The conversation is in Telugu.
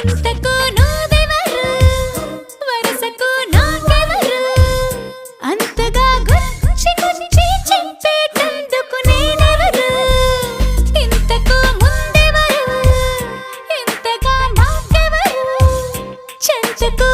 ఇంతకు నువ్వెవరు వరసకు నాకెవరు అంతగా గుచ్చి గుచ్చి చింపేటందుకు నేనెవరు ఇంతకు ముందెవరు ఇంతగా నాకెవరు చెంతకు